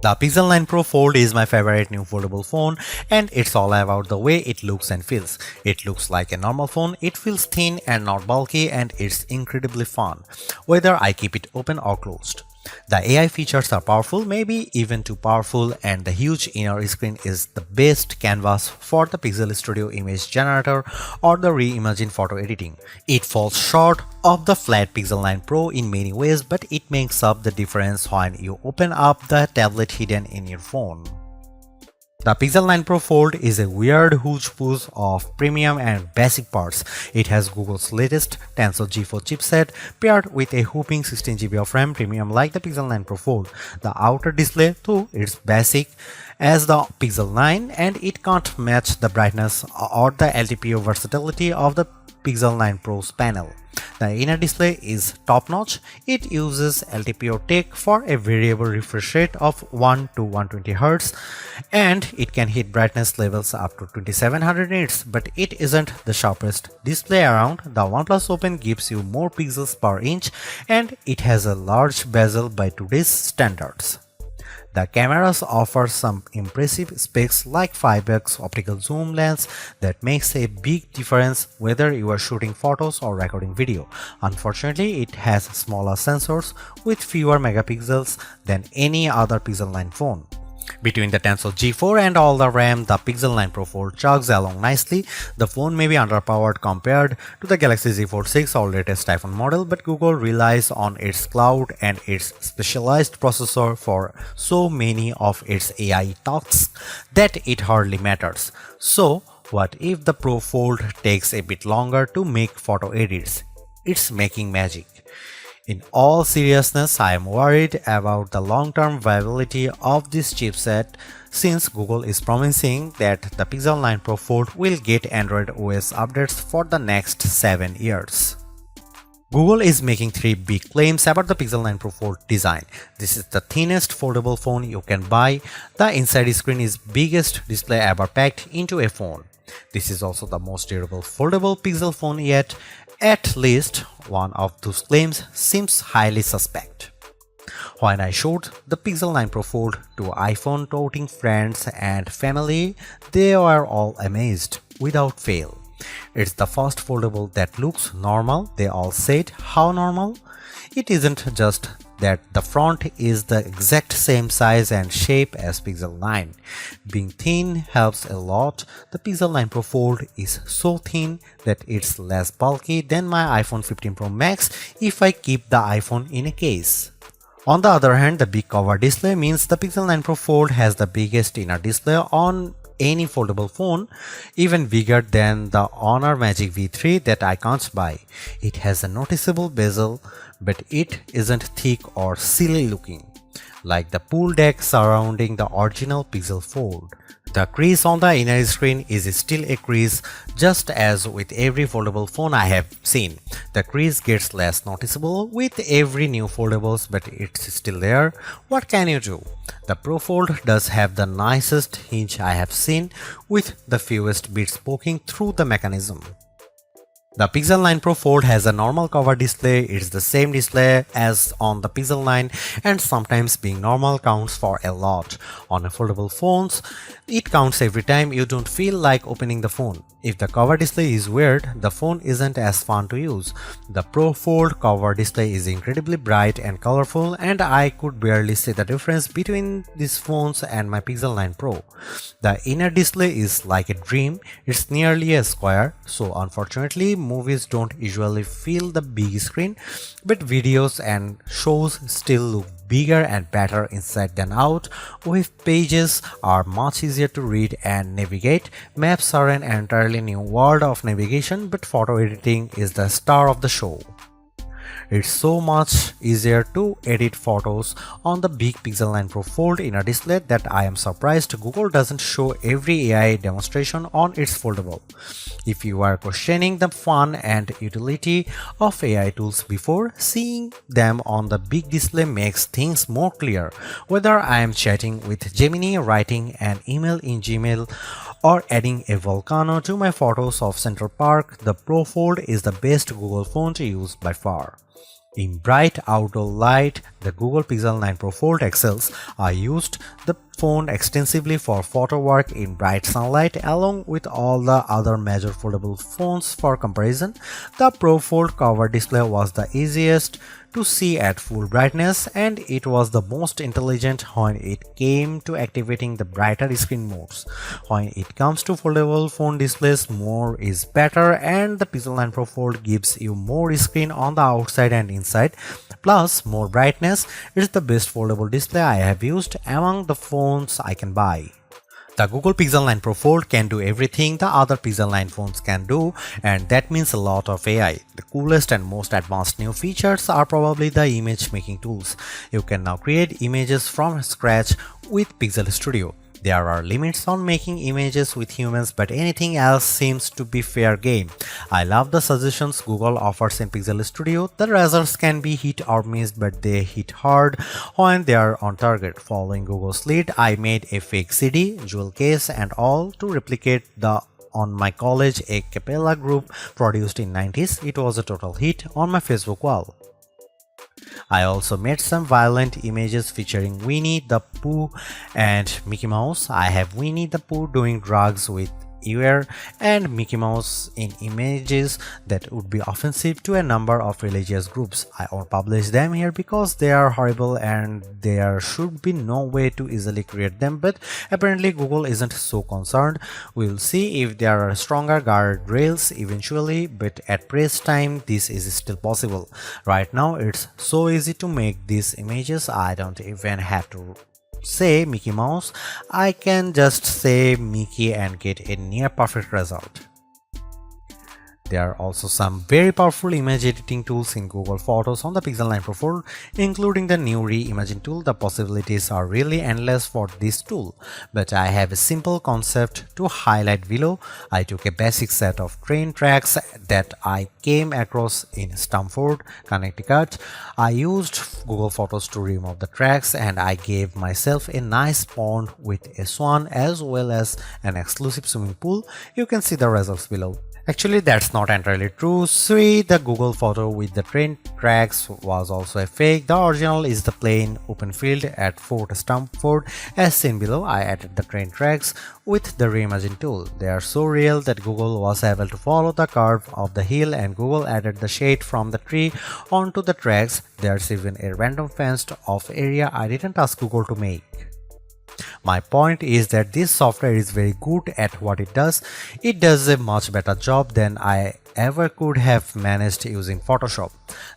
The Pixel 9 Pro Fold is my favorite new foldable phone, and it's all about the way it looks and feels. It looks like a normal phone, it feels thin and not bulky, and it's incredibly fun, whether I keep it open or closed. The AI features are powerful, maybe even too powerful, and the huge inner screen is the best canvas for the Pixel Studio image generator or the reimagined photo editing. It falls short of the flat Pixel 9 Pro in many ways, but it makes up the difference when you open up the tablet hidden in your phone. The Pixel 9 Pro Fold is a weird hodgepodge of premium and basic parts. It has Google's latest Tensor G4 chipset paired with a whopping 16GB of RAM, premium like the Pixel 9 Pro Fold. The outer display too is basic as the Pixel 9, and it can't match the brightness or the LTPO versatility of the Pixel 9 Pro's panel. The inner display is top-notch. It uses LTPO tech for a variable refresh rate of 1 to 120Hz, and it can hit brightness levels up to 2700 nits, but it isn't the sharpest display around. The OnePlus Open gives you more pixels per inch, and it has a large bezel by today's standards. The cameras offer some impressive specs like 5x optical zoom lens that makes a big difference whether you are shooting photos or recording video. Unfortunately, it has smaller sensors with fewer megapixels than any other Pixel 9 phone. Between the Tensor G4 and all the RAM, the Pixel 9 Pro Fold chugs along nicely. The phone may be underpowered compared to the Galaxy Z Fold 6 or latest iPhone model, but Google relies on its cloud and its specialized processor for so many of its AI tasks that it hardly matters. So, what if the Pro Fold takes a bit longer to make photo edits? It's making magic. In all seriousness, I am worried about the long-term viability of this chipset since Google is promising that the Pixel 9 Pro Fold will get Android OS updates for the next 7 years. Google is making 3 big claims about the Pixel 9 Pro Fold design. This is the thinnest foldable phone you can buy. The inside screen is biggest display ever packed into a phone. This is also the most durable foldable Pixel phone yet. At least one of those claims seems highly suspect. When I showed the Pixel 9 Pro Fold to iPhone toting friends and family, they were all amazed without fail. It's the first foldable that looks normal. They all said, how normal? It isn't just that the front is the exact same size and shape as Pixel 9. Being thin helps a lot. The Pixel 9 Pro Fold is so thin that it's less bulky than my iPhone 15 Pro Max if I keep the iPhone in a case. On the other hand, the big cover display means the Pixel 9 Pro Fold has the biggest inner display on any foldable phone, even bigger than the Honor Magic V3 that I can't buy. It has a noticeable bezel, but it isn't thick or silly looking, like the pool deck surrounding the original Pixel Fold. The crease on the inner screen is still a crease, just as with every foldable phone I have seen. The crease gets less noticeable with every new foldables, but it's still there. What can you do? The Pro Fold does have the nicest hinge I have seen, with the fewest bits poking through the mechanism. The Pixel 9 Pro Fold has a normal cover display. It's the same display as on the Pixel 9, and sometimes being normal counts for a lot. On a foldable phones, it counts every time you don't feel like opening the phone. If the cover display is weird, the phone isn't as fun to use. The Pro Fold cover display is incredibly bright and colorful, and I could barely see the difference between these phones and my Pixel 9 Pro. The inner display is like a dream. It's nearly a square, so unfortunately movies don't usually fill the big screen, but videos and shows still look bigger and better inside than out. Web pages are much easier to read and navigate. Maps are an entirely new world of navigation, but photo editing is the star of the show. It's so much easier to edit photos on the big Pixel 9 Pro Fold inner display that I am surprised Google doesn't show every AI demonstration on its foldable. If you are questioning the fun and utility of AI tools before, seeing them on the big display makes things more clear. Whether I am chatting with Gemini, writing an email in Gmail, or adding a volcano to my photos of Central Park, the Pro Fold is the best Google phone to use by far. In bright outdoor light, the Google Pixel 9 Pro Fold excels. I used the phone extensively for photo work in bright sunlight along with all the other major foldable phones for comparison. The Pro Fold cover display was the easiest to see at full brightness and it was the most intelligent when it came to activating the brighter screen modes. When it comes to foldable phone displays, more is better and the Pixel 9 Pro Fold gives you more screen on the outside and inside plus more brightness. It's the best foldable display I have used among the phones I can buy. The Google Pixel 9 Pro Fold can do everything the other Pixel 9 phones can do, and that means a lot of AI. The coolest and most advanced new features are probably the image making tools. You can now create images from scratch with Pixel Studio. There are limits on making images with humans, but anything else seems to be fair game. I love the suggestions Google offers in Pixel Studio. The results can be hit or missed, but they hit hard when they are on target. Following Google's lead, I made a fake CD, jewel case and all to replicate the on my college a cappella group produced in 90s. It was a total hit on my Facebook wall. I also made some violent images featuring Winnie the Pooh and Mickey Mouse. I have Winnie the Pooh doing drugs with ear and Mickey Mouse in images that would be offensive to a number of religious groups. I won't publish them here because they are horrible and there should be no way to easily create them, but apparently Google isn't so concerned. We'll see if there are stronger guardrails eventually, but at press time this is still possible. Right now it's so easy to make these images, I don't even have to say Mickey Mouse, I can just say Mickey and get a near perfect result. There are also some very powerful image editing tools in Google Photos on the Pixel 9 Pro Fold, including the new Reimagine tool. The possibilities are really endless for this tool, but I have a simple concept to highlight below. I took a basic set of train tracks that I came across in Stamford, Connecticut. I used Google Photos to remove the tracks and I gave myself a nice pond with a swan as well as an exclusive swimming pool. You can see the results below. Actually, that's not entirely true. See, the Google photo with the train tracks was also a fake. The original is the plain open field at Fort Stamford. As seen below, I added the train tracks with the Reimagine tool. They are so real that Google was able to follow the curve of the hill and Google added the shade from the tree onto the tracks. There's even a random fenced off area I didn't ask Google to make. My point is that this software is very good at what it does. It does a much better job than I ever could have managed using Photoshop.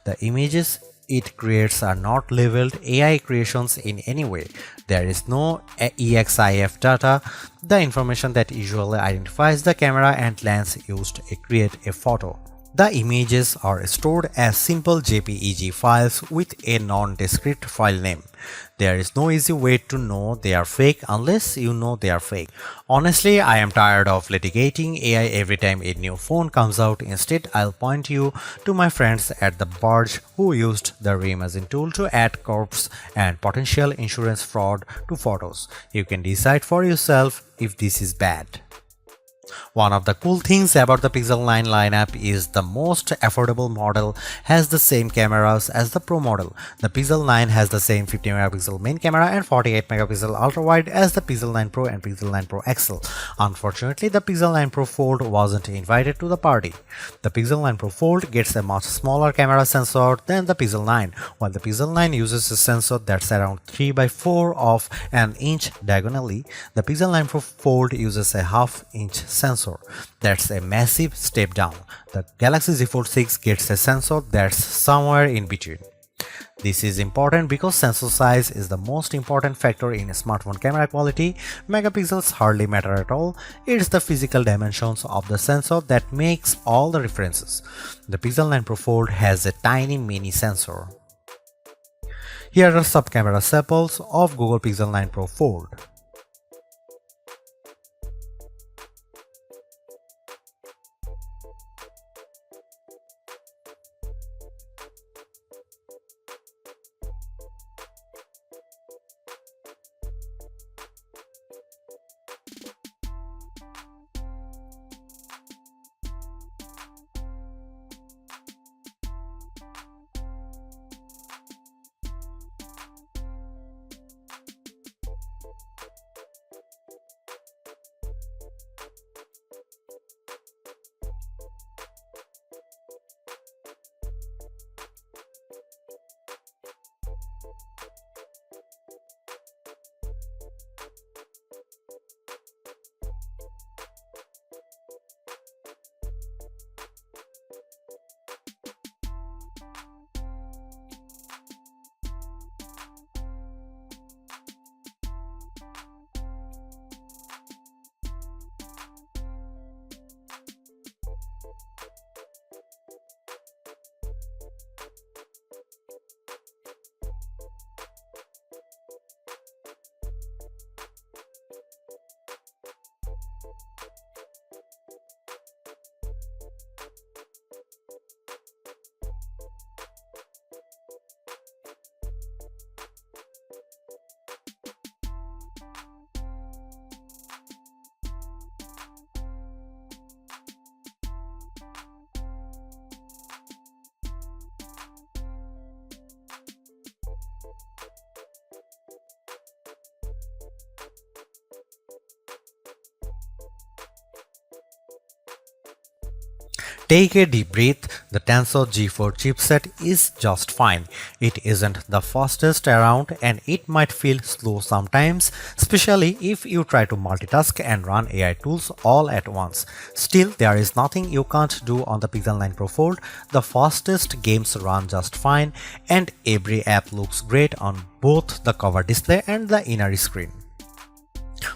The images it creates are not labeled AI creations in any way. There is no EXIF data, the information that usually identifies the camera and lens used to create a photo. The images are stored as simple JPEG files with a non-discrete file name. There is no easy way to know they are fake unless you know they are fake. Honestly, I am tired of litigating AI every time a new phone comes out. Instead, I'll point you to my friends at the Barge who used the Reimagine tool to add corpse and potential insurance fraud to photos. You can decide for yourself if this is bad. One of the cool things about the Pixel 9 lineup is the most affordable model has the same cameras as the Pro model. The Pixel 9 has the same 50 megapixel main camera and 48 megapixel ultra-wide as the Pixel 9 Pro and Pixel 9 Pro XL. Unfortunately, the Pixel 9 Pro Fold wasn't invited to the party. The Pixel 9 Pro Fold gets a much smaller camera sensor than the Pixel 9, while the Pixel 9 uses a sensor that's around 3 by 4 of an inch diagonally. The Pixel 9 Pro Fold uses a half-inch sensor. That's a massive step down. The Galaxy Z Fold 6 gets a sensor that's somewhere in between. This is important because sensor size is the most important factor in smartphone camera quality. Megapixels hardly matter at all. It's the physical dimensions of the sensor that makes all the differences. The Pixel 9 Pro Fold has a tiny mini sensor. Here are some camera samples of Google Pixel 9 Pro Fold. Take a deep breath. The Tensor G4 chipset is just fine. It isn't the fastest around and it might feel slow sometimes, especially if you try to multitask and run AI tools all at once. Still, there is nothing you can't do on the Pixel 9 Pro Fold. The fastest games run just fine and every app looks great on both the cover display and the inner screen.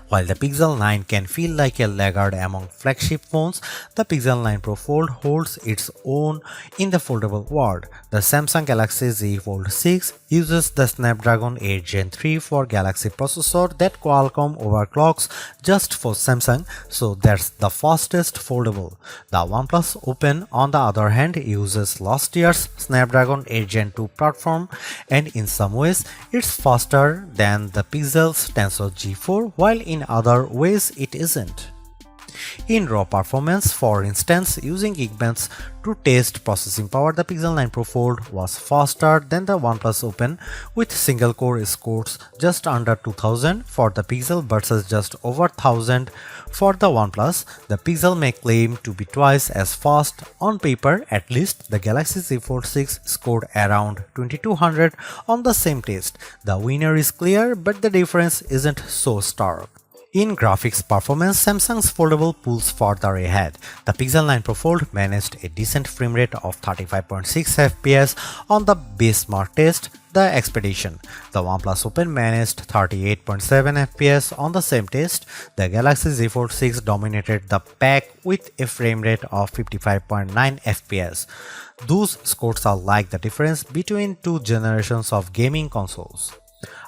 While the Pixel 9 can feel like a laggard among flagship phones, the Pixel 9 Pro Fold holds its own in the foldable world. The Samsung Galaxy Z Fold 6 uses the Snapdragon 8 Gen 3 for Galaxy processor that Qualcomm overclocks just for Samsung, so that's the fastest foldable. The OnePlus Open, on the other hand, uses last year's Snapdragon 8 Gen 2 platform, and in some ways it's faster than the Pixel's Tensor G4, while in other ways it isn't. In raw performance, for instance, using Geekbench to test processing power, the Pixel 9 Pro Fold was faster than the OnePlus Open with single-core scores just under 2000 for the Pixel versus just over 1000 for the OnePlus. The Pixel may claim to be twice as fast. On paper, at least, the Galaxy Z Fold 6 scored around 2200 on the same test. The winner is clear, but the difference isn't so stark. In graphics performance, Samsung's foldable pulls further ahead. The Pixel 9 Pro Fold managed a decent frame rate of 35.6 FPS on the benchmark test, the Expedition. The OnePlus Open managed 38.7 FPS on the same test. The Galaxy Z Fold 6 dominated the pack with a frame rate of 55.9 FPS. Those scores are like the difference between two generations of gaming consoles.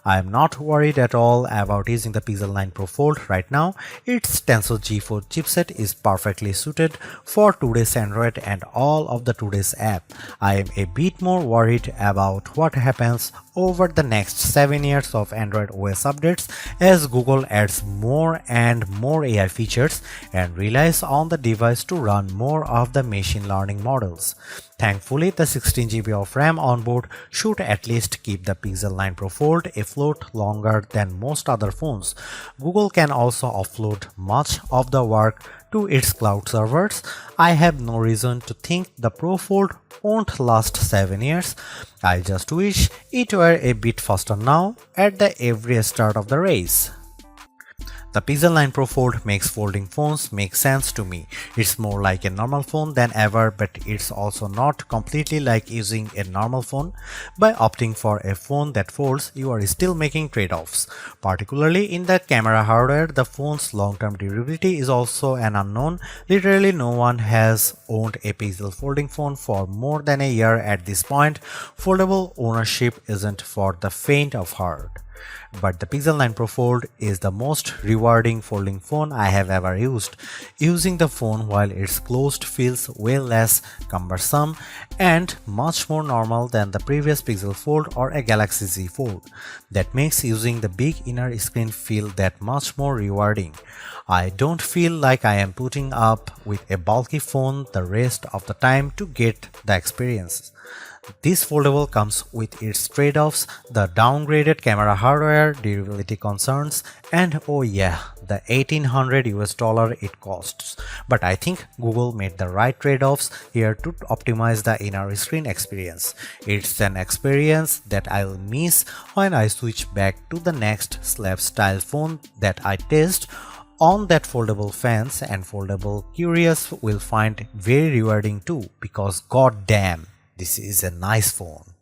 I am not worried at all about using the Pixel 9 Pro Fold right now. Its Tensor G4 chipset is perfectly suited for today's Android and all of the today's app. I am a bit more worried about what happens over the next 7 years of Android OS updates as Google adds more and more AI features and relies on the device to run more of the machine learning models. Thankfully, the 16GB of RAM on board should at least keep the Pixel 9 Pro Fold afloat longer than most other phones. Google can also offload much of the work to its cloud servers. I have no reason to think the Pro Fold won't last 7 years. I just wish it were a bit faster now at the every start of the race. The Pixel 9 Pro Fold makes folding phones make sense to me. It's more like a normal phone than ever, but it's also not completely like using a normal phone. By opting for a phone that folds, you are still making trade-offs. Particularly in the camera hardware, the phone's long-term durability is also an unknown. Literally no one has owned a Pixel folding phone for more than a year at this point. Foldable ownership isn't for the faint of heart. But the Pixel 9 Pro Fold is the most rewarding folding phone I have ever used. Using the phone while it's closed feels way less cumbersome and much more normal than the previous Pixel Fold or a Galaxy Z Fold. That makes using the big inner screen feel that much more rewarding. I don't feel like I am putting up with a bulky phone the rest of the time to get the experience. This foldable comes with its trade-offs, the downgraded camera hardware, durability concerns, and oh yeah, the $1800 it costs. But I think Google made the right trade-offs here to optimize the inner screen experience. It's an experience that I'll miss when I switch back to the next slab-style phone that I test on that foldable fans, and foldable curious will find very rewarding too, because goddamn, this is a nice phone.